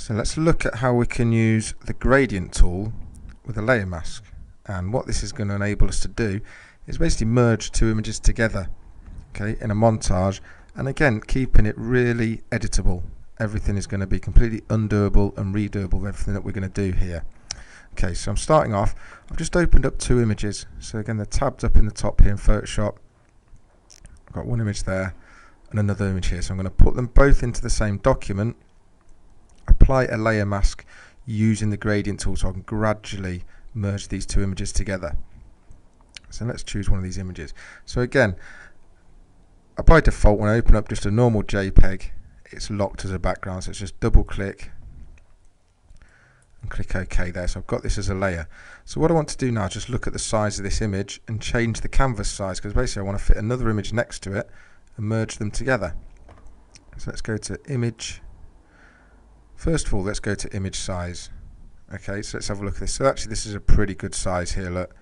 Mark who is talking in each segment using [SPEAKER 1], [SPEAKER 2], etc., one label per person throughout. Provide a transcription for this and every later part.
[SPEAKER 1] So let's look at how we can use the gradient tool with a layer mask. And what this is going to enable us to do is basically merge two images together, okay, in a montage, and again keeping it really editable. Everything is going to be completely undoable and redoable with everything that we're going to do here. Okay, so I'm starting off. I've just opened up two images. So again, they're tabbed up in the top here in Photoshop. I've got one image there and another image here. So I'm going to put them both into the same document, apply a layer mask using the gradient tool so I can gradually merge these two images together. So let's choose one of these images. So again, by default, when I open up just a normal JPEG, it's locked as a background, so it's just double click and click OK there. So I've got this as a layer. So what I want to do now is just look at the size of this image and change the canvas size, because basically I want to fit another image next to it and merge them together. So let's go to image. First of all, let's go to image size. Okay, so let's have a look at this. So actually this is a pretty good size here, look.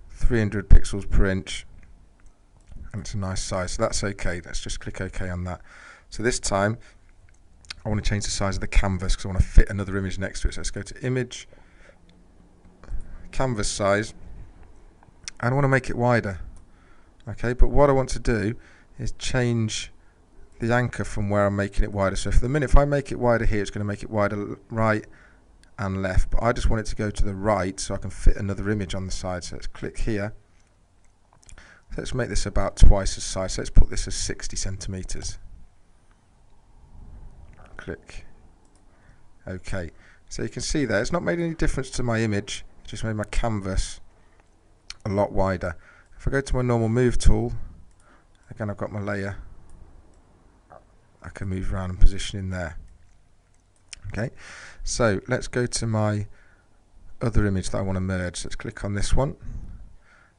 [SPEAKER 1] 300 pixels per inch. And it's a nice size, so that's okay. Let's just click OK on that. So this time I want to change the size of the canvas because I want to fit another image next to it. So let's go to image, canvas size, and I want to make it wider. Okay, but what I want to do is change the anchor from where I'm making it wider. So for the minute, if I make it wider here, it's going to make it wider right and left, but I just want it to go to the right so I can fit another image on the side. So let's click here. So let's make this about twice the size. So let's put this as 60 centimeters. Click OK. So you can see there, it's not made any difference to my image, it just made my canvas a lot wider. If I go to my normal move tool, again I've got my layer, I can move around and position in there. Okay, so let's go to my other image that I want to merge. Let's click on this one.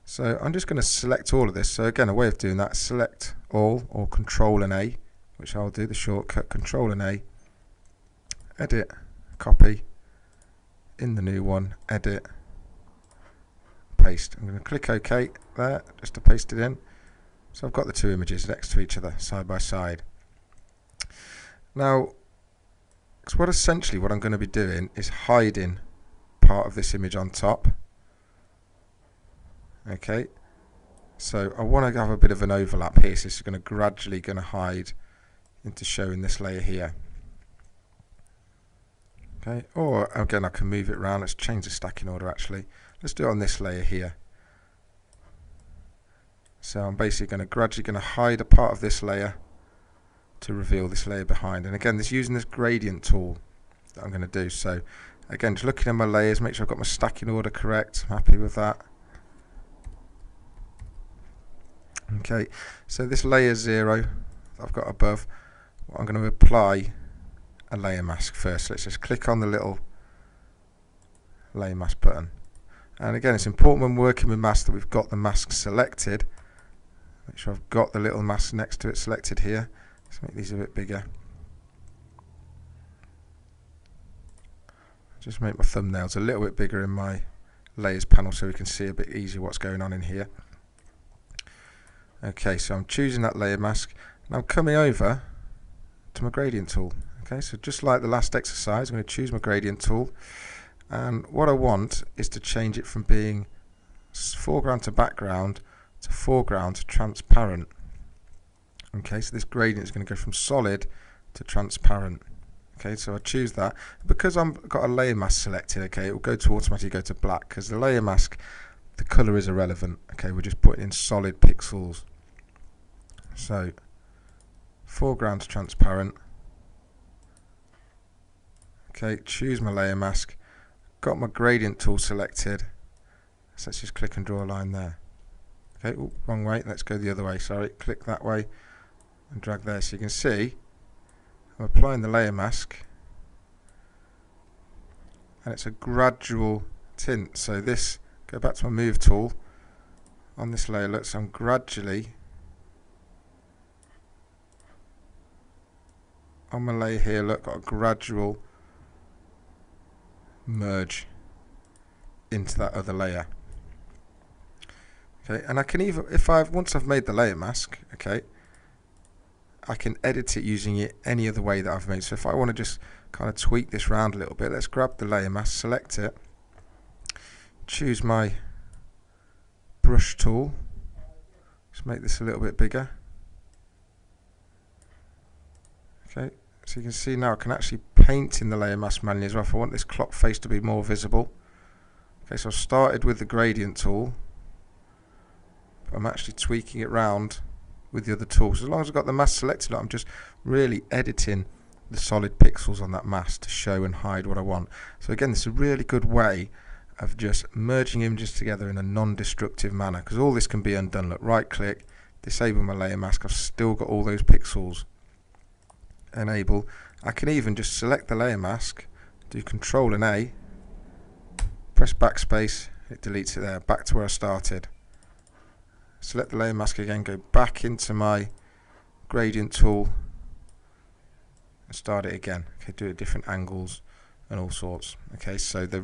[SPEAKER 1] So I'm just going to select all of this. So again, a way of doing that, select all or Control and A, which I'll do the shortcut Control and A, edit, copy, in the new one, edit, paste. I'm going to click OK there just to paste it in. So I've got the two images next to each other, side by side. Now, what I'm going to be doing is hiding part of this image on top. Okay, so I want to have a bit of an overlap here, so this is going to gradually hide into showing this layer here. Okay, or again I can move it around. Let's change the stacking order actually. Let's do it on this layer here. So I'm basically gradually hide a part of this layer to reveal this layer behind. And again, this using this gradient tool that I'm going to do. So again, just looking at my layers, make sure I've got my stacking order correct. I'm happy with that. Okay, so this layer 0 that I've got above, I'm going to apply a layer mask first. Let's just click on the little layer mask button. And again, it's important when working with masks that we've got the mask selected. Make sure I've got the little mask next to it selected here. Let's make these a bit bigger. Just make my thumbnails a little bit bigger in my layers panel so we can see a bit easier what's going on in here. Okay, so I'm choosing that layer mask and I'm coming over to my gradient tool. Okay, so just like the last exercise, I'm going to choose my gradient tool, and what I want is to change it from being foreground to background to foreground to transparent. Okay, so this gradient is going to go from solid to transparent. Okay, so I choose that. Because I've got a layer mask selected, okay, it will automatically go to black, because the layer mask, the color is irrelevant. Okay, we're just putting in solid pixels. So foreground to transparent. Okay, choose my layer mask. Got my gradient tool selected. So let's just click and draw a line there. Okay, ooh, wrong way. Let's go the other way. Sorry, click that way and drag there. So you can see I'm applying the layer mask, and it's a gradual tint. So this, go back to my move tool on this layer. Look, so I'm gradually on my layer here. Look, got a gradual merge into that other layer. Okay, and I can even, once I've made the layer mask, okay, I can edit it using it any other way that I've made. So if I want to just kind of tweak this round a little bit, let's grab the layer mask, select it, choose my brush tool, just make this a little bit bigger. Okay, so you can see now I can actually paint in the layer mask manually as well if I want this clock face to be more visible. Okay, so I started with the gradient tool, but I'm actually tweaking it round with the other tools. As long as I've got the mask selected, I'm just really editing the solid pixels on that mask to show and hide what I want. So again, this is a really good way of just merging images together in a non-destructive manner, because all this can be undone. Look, right click, disable my layer mask, I've still got all those pixels. Enable. I can even just select the layer mask, do Control and A, press backspace, it deletes it there, back to where I started. Select the layer mask again, go back into my gradient tool and start it again. Okay, do it at different angles and all sorts. Okay, so the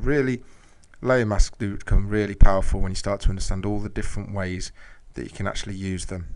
[SPEAKER 1] layer masks do become really powerful when you start to understand all the different ways that you can actually use them.